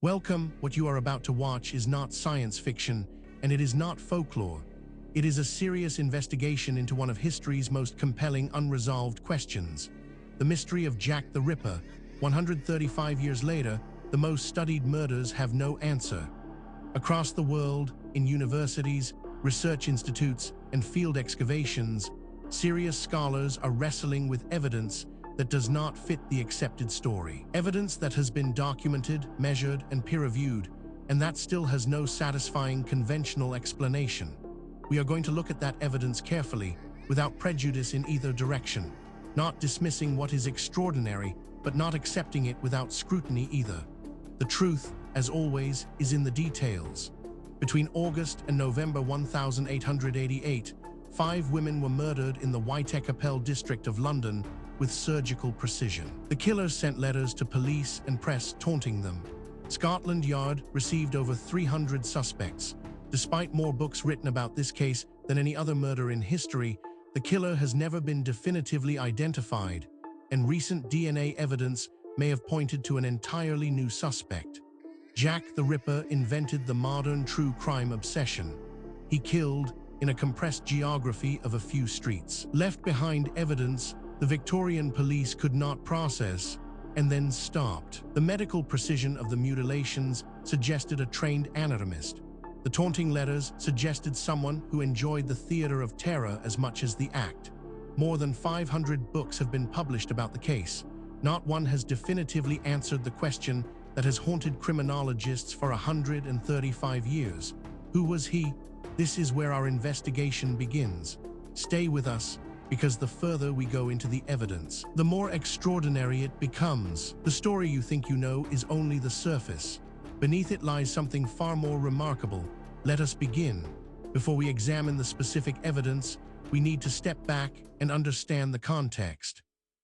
Welcome. What you are about to watch is not science fiction, and it is not folklore. It is a serious investigation into one of history's most compelling unresolved questions. The mystery of Jack the Ripper. 135 years later, the most studied murders have no answer. Across the world, in universities, research institutes, and field excavations, serious scholars are wrestling with evidence that does not fit the accepted story. Evidence that has been documented, measured, and peer-reviewed, and that still has no satisfying conventional explanation. We are going to look at that evidence carefully, without prejudice in either direction, not dismissing what is extraordinary, but not accepting it without scrutiny either. The truth, as always, is in the details. Between August and November 1888, 5 women were murdered in the Whitechapel district of London with surgical precision. The killers sent letters to police and press taunting them. Scotland Yard received over 300 suspects. Despite more books written about this case than any other murder in history, the killer has never been definitively identified, and recent DNA evidence may have pointed to an entirely new suspect. Jack the Ripper invented the modern true crime obsession. He killed in a compressed geography of a few streets. Left behind evidence the Victorian police could not process, and then stopped. The medical precision of the mutilations suggested a trained anatomist. The taunting letters suggested someone who enjoyed the theater of terror as much as the act. More than 500 books have been published about the case. Not one has definitively answered the question that has haunted criminologists for 135 years. Who was he? This is where our investigation begins. Stay with us, because the further we go into the evidence, the more extraordinary it becomes. The story you think you know is only the surface. Beneath it lies something far more remarkable. Let us begin. Before we examine the specific evidence, we need to step back and understand the context.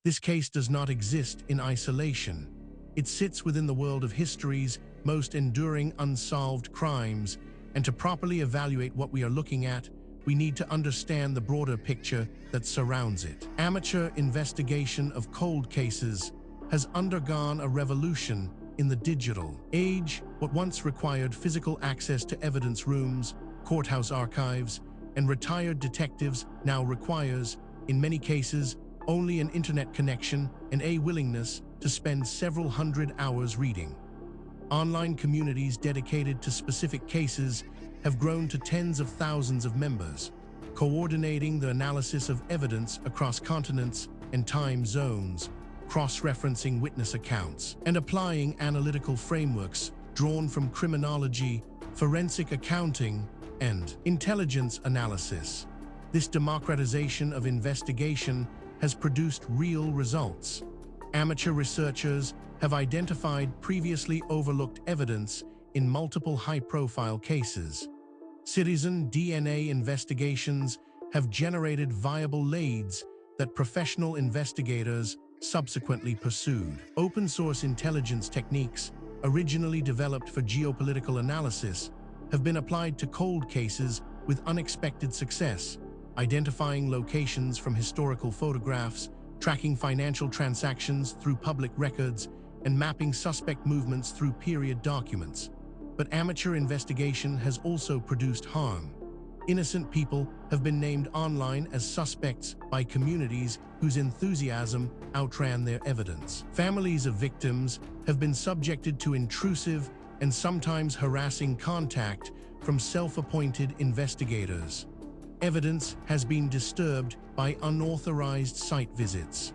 This case does not exist in isolation. It sits within the world of history's most enduring unsolved crimes, and to properly evaluate what we are looking at, we need to understand the broader picture that surrounds it. Amateur investigation of cold cases has undergone a revolution in the digital age. What once required physical access to evidence rooms, courthouse archives, and retired detectives now requires, in many cases, only an internet connection and a willingness to spend several hundred hours reading. Online communities dedicated to specific cases have grown to tens of thousands of members, coordinating the analysis of evidence across continents and time zones, cross-referencing witness accounts, and applying analytical frameworks drawn from criminology, forensic accounting, and intelligence analysis. This democratization of investigation has produced real results. Amateur researchers have identified previously overlooked evidence in multiple high-profile cases. Citizen DNA investigations have generated viable leads that professional investigators subsequently pursued. Open-source intelligence techniques, originally developed for geopolitical analysis, have been applied to cold cases with unexpected success, identifying locations from historical photographs, tracking financial transactions through public records, and mapping suspect movements through period documents. But amateur investigation has also produced harm. Innocent people have been named online as suspects by communities whose enthusiasm outran their evidence. Families of victims have been subjected to intrusive and sometimes harassing contact from self-appointed investigators. Evidence has been disturbed by unauthorized site visits.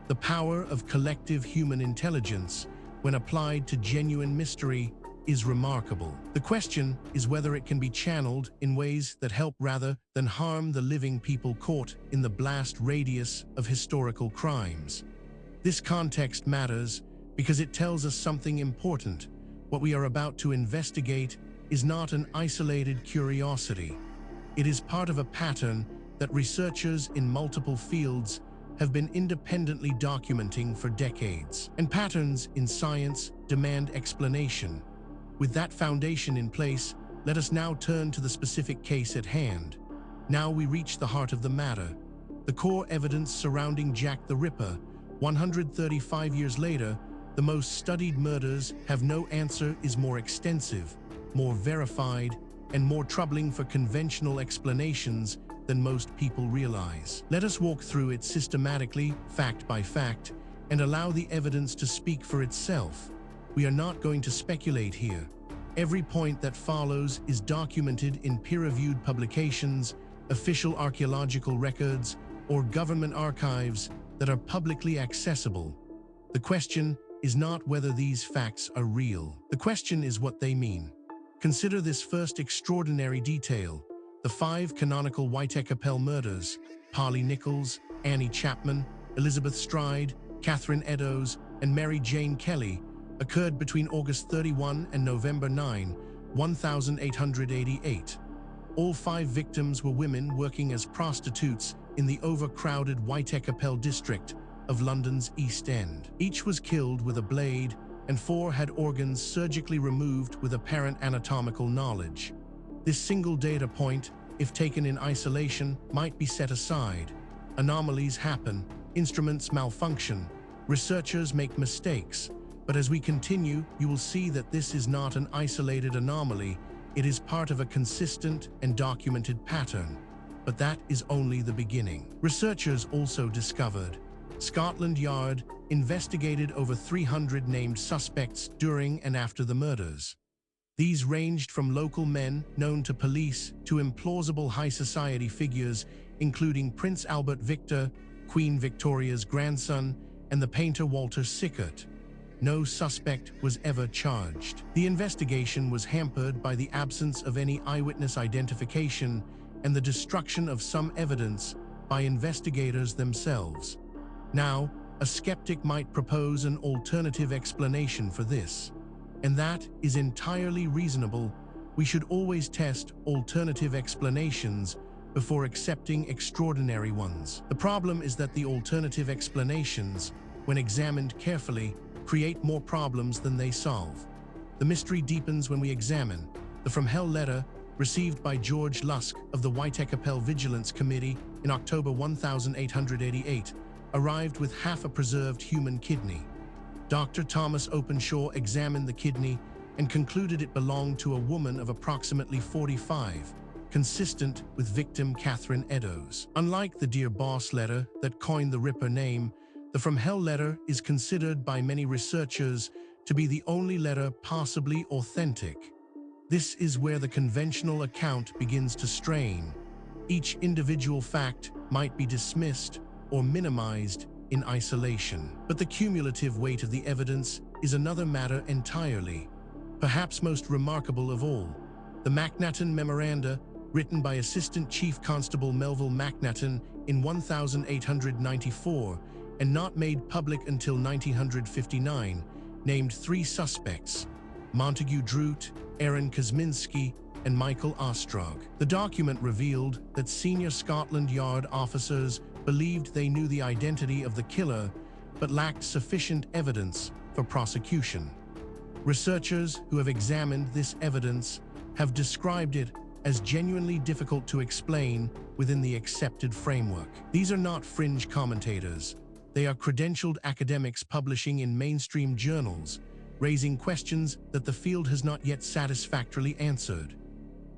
The power of collective human intelligence, when applied to genuine mystery, is remarkable. The question is whether it can be channeled in ways that help rather than harm the living people caught in the blast radius of historical crimes. This context matters because it tells us something important. What we are about to investigate is not an isolated curiosity. It is part of a pattern that researchers in multiple fields have been independently documenting for decades. And patterns in science demand explanation. With that foundation in place, let us now turn to the specific case at hand. Now we reach the heart of the matter. The core evidence surrounding Jack the Ripper, 135 years later, The most studied murders have no answer is more extensive, more verified, and more troubling for conventional explanations than most people realize. Let us walk through it systematically, fact by fact, and allow the evidence to speak for itself. We are not going to speculate here. Every point that follows is documented in peer-reviewed publications, official archaeological records, or government archives that are publicly accessible. The question is not whether these facts are real. The question is what they mean. Consider this first extraordinary detail: the 5 canonical Whitechapel murders, Polly Nichols, Annie Chapman, Elizabeth Stride, Catherine Eddowes, and Mary Jane Kelly, occurred between August 31 and November 9, 1888. All 5 victims were women working as prostitutes in the overcrowded Whitechapel district of London's East End. Each was killed with a blade, and 4 had organs surgically removed with apparent anatomical knowledge. This single data point, if taken in isolation, might be set aside. Anomalies happen, instruments malfunction, researchers make mistakes, but as we continue, you will see that this is not an isolated anomaly. It is part of a consistent and documented pattern. But that is only the beginning. Researchers also discovered Scotland Yard investigated over 300 named suspects during and after the murders. These ranged from local men known to police to implausible high society figures, including Prince Albert Victor, Queen Victoria's grandson, and the painter Walter Sickert. No suspect was ever charged. The investigation was hampered by the absence of any eyewitness identification and the destruction of some evidence by investigators themselves. Now, a skeptic might propose an alternative explanation for this, and that is entirely reasonable. We should always test alternative explanations before accepting extraordinary ones. The problem is that the alternative explanations, when examined carefully, create more problems than they solve. The mystery deepens when we examine the From Hell letter received by George Lusk of the Whitechapel Vigilance Committee in October 1888, arrived with half a preserved human kidney. Dr. Thomas Openshaw examined the kidney and concluded it belonged to a woman of approximately 45, consistent with victim Catherine Eddowes. Unlike the Dear Boss letter that coined the Ripper name, the From Hell letter is considered by many researchers to be the only letter possibly authentic. This is where the conventional account begins to strain. Each individual fact might be dismissed or minimized in isolation. But the cumulative weight of the evidence is another matter entirely. Perhaps most remarkable of all, the Macnaghten Memoranda, written by Assistant Chief Constable Melville Macnaghten in 1894 and not made public until 1959, named 3 suspects: Montague Drute, Aaron Kosminski, and Michael Ostrog. The document revealed that senior Scotland Yard officers believed they knew the identity of the killer, but lacked sufficient evidence for prosecution. Researchers who have examined this evidence have described it as genuinely difficult to explain within the accepted framework. These are not fringe commentators. They are credentialed academics publishing in mainstream journals, raising questions that the field has not yet satisfactorily answered.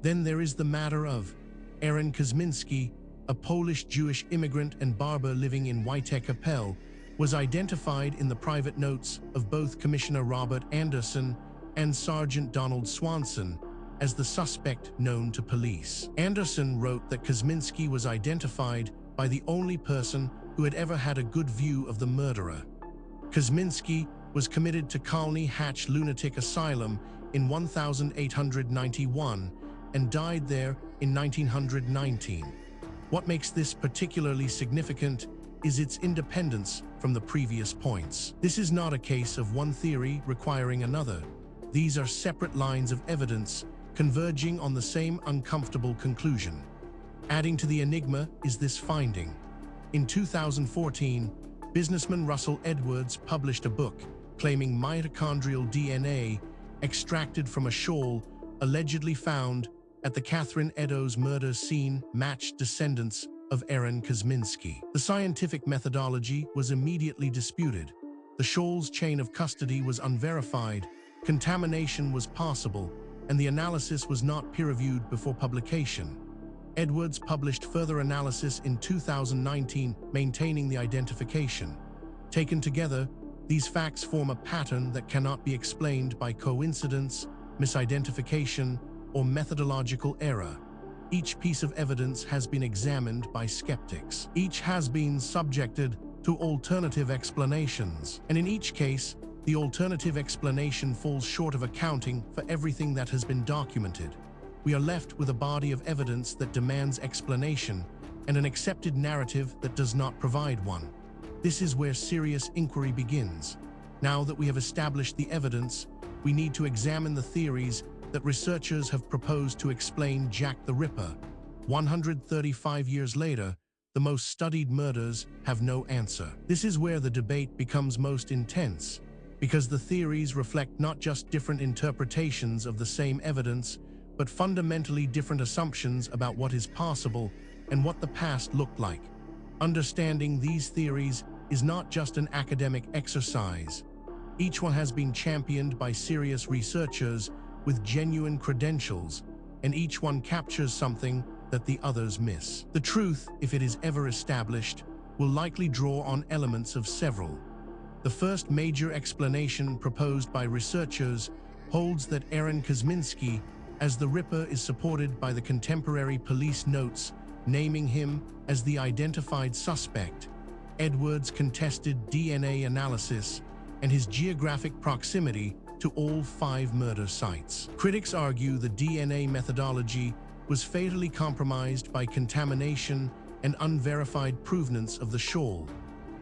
Then there is the matter of Aaron Kosminski, a Polish Jewish immigrant and barber living in Whitechapel, was identified in the private notes of both Commissioner Robert Anderson and Sergeant Donald Swanson as the suspect known to police. Anderson wrote that Kosminski was identified by the only person who had ever had a good view of the murderer. Kosminski was committed to Colney Hatch Lunatic Asylum in 1891 and died there in 1919. What makes this particularly significant is its independence from the previous points. This is not a case of one theory requiring another. These are separate lines of evidence converging on the same uncomfortable conclusion. Adding to the enigma is this finding. In 2014, businessman Russell Edwards published a book claiming mitochondrial DNA extracted from a shawl allegedly found at the Catherine Eddowes murder scene matched descendants of Aaron Kosminski. The scientific methodology was immediately disputed. The Shaw's chain of custody was unverified, contamination was possible, and the analysis was not peer-reviewed before publication. Edwards published further analysis in 2019, maintaining the identification. Taken together, these facts form a pattern that cannot be explained by coincidence, misidentification, or methodological error. Each piece of evidence has been examined by skeptics. Each has been subjected to alternative explanations, and in each case, the alternative explanation falls short of accounting for everything that has been documented. We are left with a body of evidence that demands explanation and an accepted narrative that does not provide one. This is where serious inquiry begins. Now that we have established the evidence, we need to examine the theories that researchers have proposed to explain Jack the Ripper. 135 years later, the most studied murders have no answer. This is where the debate becomes most intense, because the theories reflect not just different interpretations of the same evidence, but fundamentally different assumptions about what is possible and what the past looked like. Understanding these theories is not just an academic exercise. Each one has been championed by serious researchers with genuine credentials, and each one captures something that the others miss. The truth, if it is ever established, will likely draw on elements of several. The first major explanation proposed by researchers holds that Aaron Kosminski as the Ripper is supported by the contemporary police notes naming him as the identified suspect, Edwards' contested DNA analysis, and his geographic proximity to all 5 murder sites. Critics argue the DNA methodology was fatally compromised by contamination and unverified provenance of the shawl,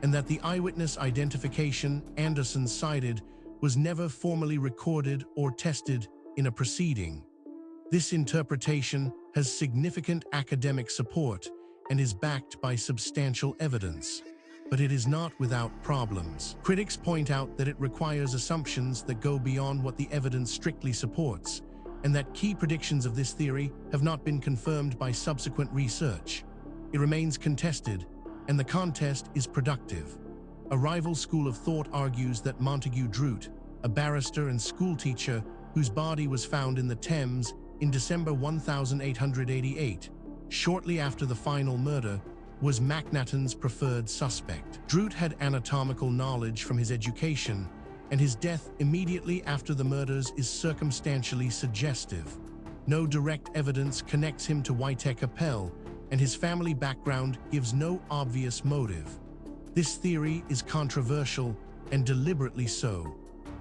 and that the eyewitness identification Anderson cited was never formally recorded or tested in a proceeding. This interpretation has significant academic support and is backed by substantial evidence, but it is not without problems. Critics point out that it requires assumptions that go beyond what the evidence strictly supports, and that key predictions of this theory have not been confirmed by subsequent research. It remains contested, and the contest is productive. A rival school of thought argues that Montague Druitt, a barrister and schoolteacher whose body was found in the Thames in December 1888, shortly after the final murder, was Macnaghten's preferred suspect. Druitt had anatomical knowledge from his education, and his death immediately after the murders is circumstantially suggestive. No direct evidence connects him to Whitechapel, and his family background gives no obvious motive. This theory is controversial, and deliberately so.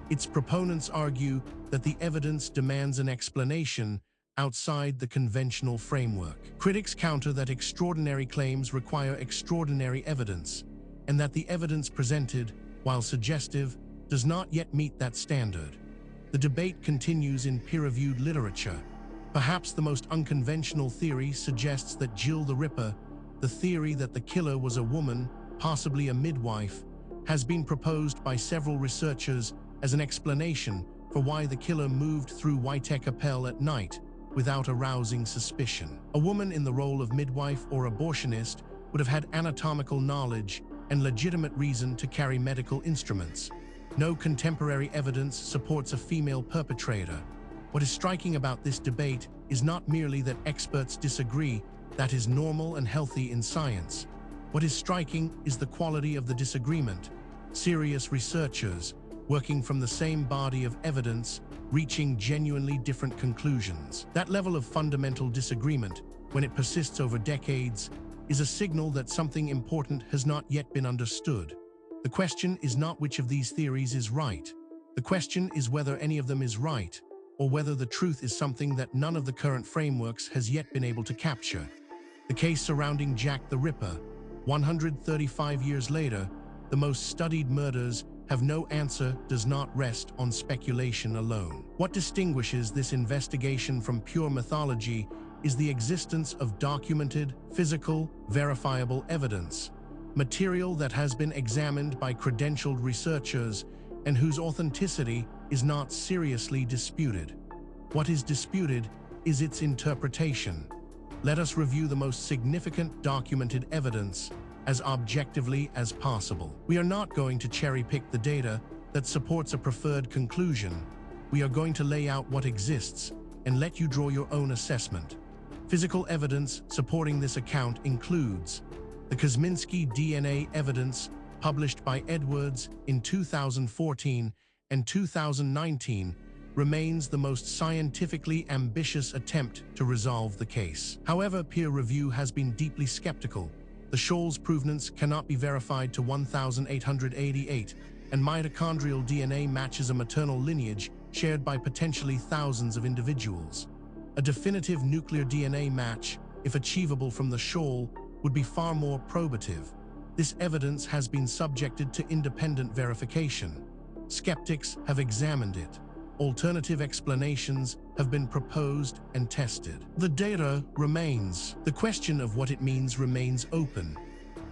Its proponents argue that the evidence demands an explanation outside the conventional framework. Critics counter that extraordinary claims require extraordinary evidence, and that the evidence presented, while suggestive, does not yet meet that standard. The debate continues in peer-reviewed literature. Perhaps the most unconventional theory suggests that Jill the Ripper, the theory that the killer was a woman, possibly a midwife, has been proposed by several researchers as an explanation for why the killer moved through Whitechapel at night without arousing suspicion. A woman in the role of midwife or abortionist would have had anatomical knowledge and legitimate reason to carry medical instruments. No contemporary evidence supports a female perpetrator. What is striking about this debate is not merely that experts disagree, that is normal and healthy in science. What is striking is the quality of the disagreement. Serious researchers, working from the same body of evidence, reaching genuinely different conclusions. That level of fundamental disagreement, when it persists over decades, is a signal that something important has not yet been understood. The question is not which of these theories is right. The question is whether any of them is right, or whether the truth is something that none of the current frameworks has yet been able to capture. The case surrounding Jack the Ripper, 135 years later, the most studied murders have no answer, does not rest on speculation alone. What distinguishes this investigation from pure mythology is the existence of documented, physical, verifiable evidence, material that has been examined by credentialed researchers and whose authenticity is not seriously disputed. What is disputed is its interpretation. Let us review the most significant documented evidence, as objectively as possible. We are not going to cherry-pick the data that supports a preferred conclusion. We are going to lay out what exists and let you draw your own assessment. Physical evidence supporting this account includes the Kosminski DNA evidence published by Edwards in 2014 and 2019 remains the most scientifically ambitious attempt to resolve the case. However, peer review has been deeply skeptical. The Scholl's provenance cannot be verified to 1888, and mitochondrial DNA matches a maternal lineage shared by potentially thousands of individuals. A definitive nuclear DNA match, if achievable from the Scholl, would be far more probative. This evidence has been subjected to independent verification. Skeptics have examined it. Alternative explanations have been proposed and tested. The data remains. The question of what it means remains open.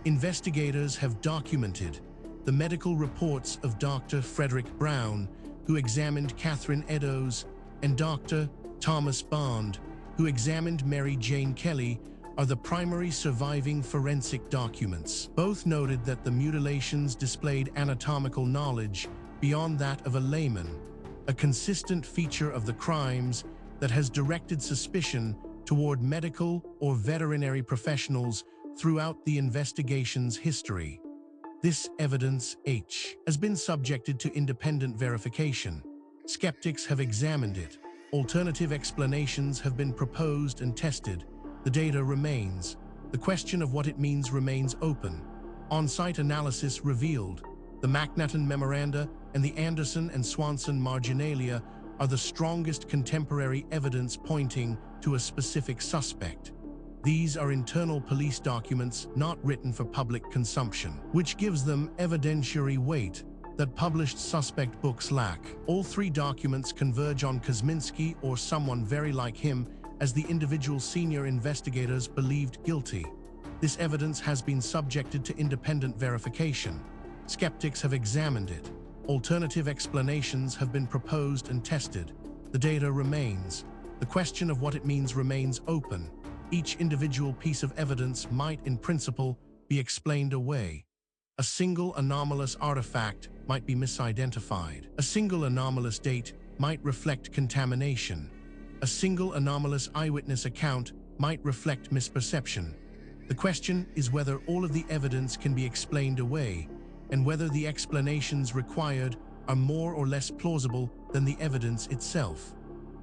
Investigators have documented the medical reports of Dr. Frederick Brown, who examined Catherine Eddowes, and Dr. Thomas Bond, who examined Mary Jane Kelly, are the primary surviving forensic documents. Both noted that the mutilations displayed anatomical knowledge beyond that of a layman, a consistent feature of the crimes that has directed suspicion toward medical or veterinary professionals throughout the investigation's history. This evidence, has been subjected to independent verification. Skeptics have examined it. Alternative explanations have been proposed and tested. The data remains. The question of what it means remains open. On-site analysis revealed the McNaughton Memoranda and the Anderson and Swanson marginalia are the strongest contemporary evidence pointing to a specific suspect. These are internal police documents not written for public consumption, which gives them evidentiary weight that published suspect books lack. All three documents converge on Kosminski or someone very like him as the individual senior investigators believed guilty. This evidence has been subjected to independent verification. Skeptics have examined it. Alternative explanations have been proposed and tested. The data remains. The question of what it means remains open. Each individual piece of evidence might, in principle, be explained away. A single anomalous artifact might be misidentified. A single anomalous date might reflect contamination. A single anomalous eyewitness account might reflect misperception. The question is whether all of the evidence can be explained away, and whether the explanations required are more or less plausible than the evidence itself.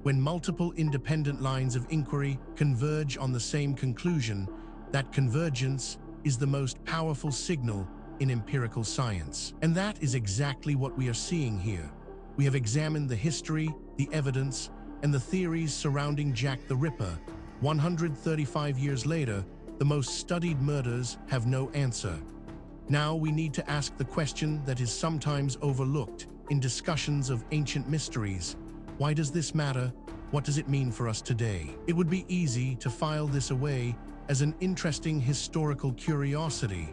When multiple independent lines of inquiry converge on the same conclusion, that convergence is the most powerful signal in empirical science. And that is exactly what we are seeing here. We have examined the history, the evidence, and the theories surrounding Jack the Ripper. 135 years later, the most studied murders have no answer. Now we need to ask the question that is sometimes overlooked in discussions of ancient mysteries. Why does this matter? What does it mean for us today? It would be easy to file this away as an interesting historical curiosity,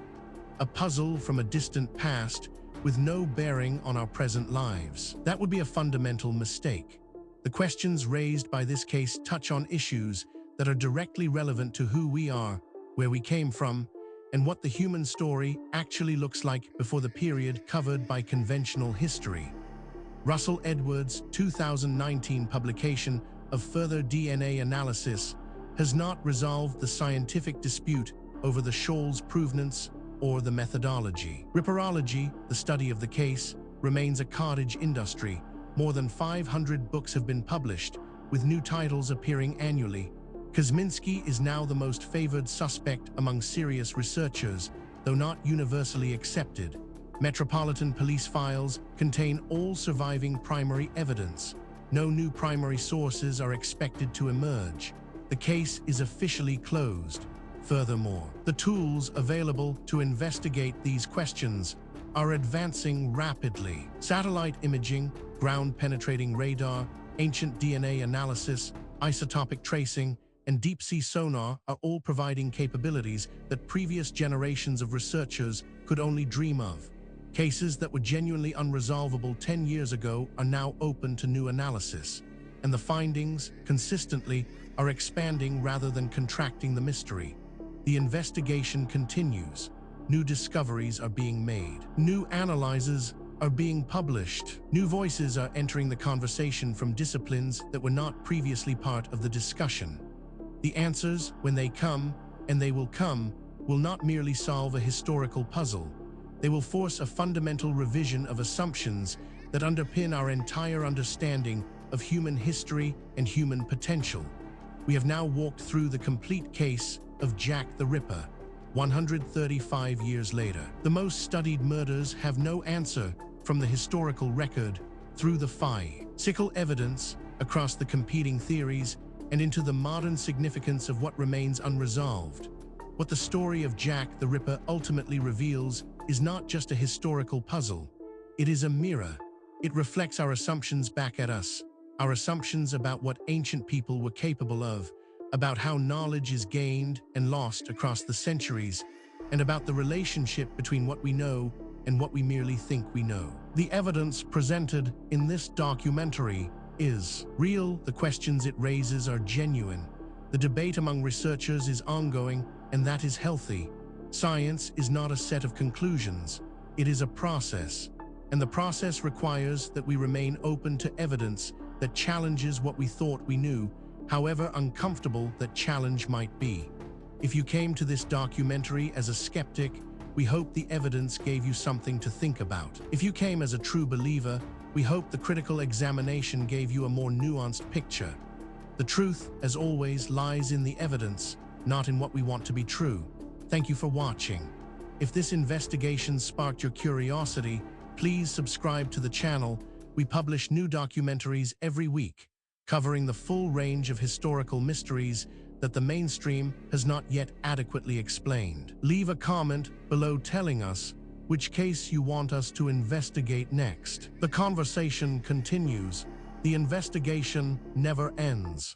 a puzzle from a distant past with no bearing on our present lives. That would be a fundamental mistake. The questions raised by this case touch on issues that are directly relevant to who we are, where we came from, and what the human story actually looks like before the period covered by conventional history. Russell Edwards' 2019 publication of further DNA analysis has not resolved the scientific dispute over the Scholl's provenance or the methodology. Ripperology, the study of the case, remains a cottage industry. More than 500 books have been published, with new titles appearing annually. Kosminski is now the most favored suspect among serious researchers, though not universally accepted. Metropolitan Police files contain all surviving primary evidence. No new primary sources are expected to emerge. The case is officially closed. Furthermore, the tools available to investigate these questions are advancing rapidly. Satellite imaging, ground-penetrating radar, ancient DNA analysis, isotopic tracing, and deep-sea sonar are all providing capabilities that previous generations of researchers could only dream of. Cases that were genuinely unresolvable 10 years ago are now open to new analysis, and the findings, consistently, are expanding rather than contracting the mystery. The investigation continues. new discoveries are being made. New analyses are being published. New voices are entering the conversation from disciplines that were not previously part of the discussion. The answers, when they come, and they will come, will not merely solve a historical puzzle. They will force a fundamental revision of assumptions that underpin our entire understanding of human history and human potential. We have now walked through the complete case of Jack the Ripper, 135 years later. The most studied murders have no answer from the historical record through the physical evidence, across the competing theories, and into the modern significance of what remains unresolved. What the story of Jack the Ripper ultimately reveals is not just a historical puzzle. It is a mirror. It reflects our assumptions back at us, our assumptions about what ancient people were capable of, about how knowledge is gained and lost across the centuries, and about the relationship between what we know and what we merely think we know. The evidence presented in this documentary is real. The questions it raises are genuine. The debate among researchers is ongoing, and that is healthy. Science is not a set of conclusions. It is a process. And the process requires that we remain open to evidence that challenges what we thought we knew, however uncomfortable that challenge might be. If you came to this documentary as a skeptic, we hope the evidence gave you something to think about. If you came as a true believer, we hope the critical examination gave you a more nuanced picture. The truth, as always, lies in the evidence, not in what we want to be true. Thank you for watching. If this investigation sparked your curiosity, please subscribe to the channel. We publish new documentaries every week, covering the full range of historical mysteries that the mainstream has not yet adequately explained. Leave a comment below telling us which case you want us to investigate next. The conversation continues. The investigation never ends.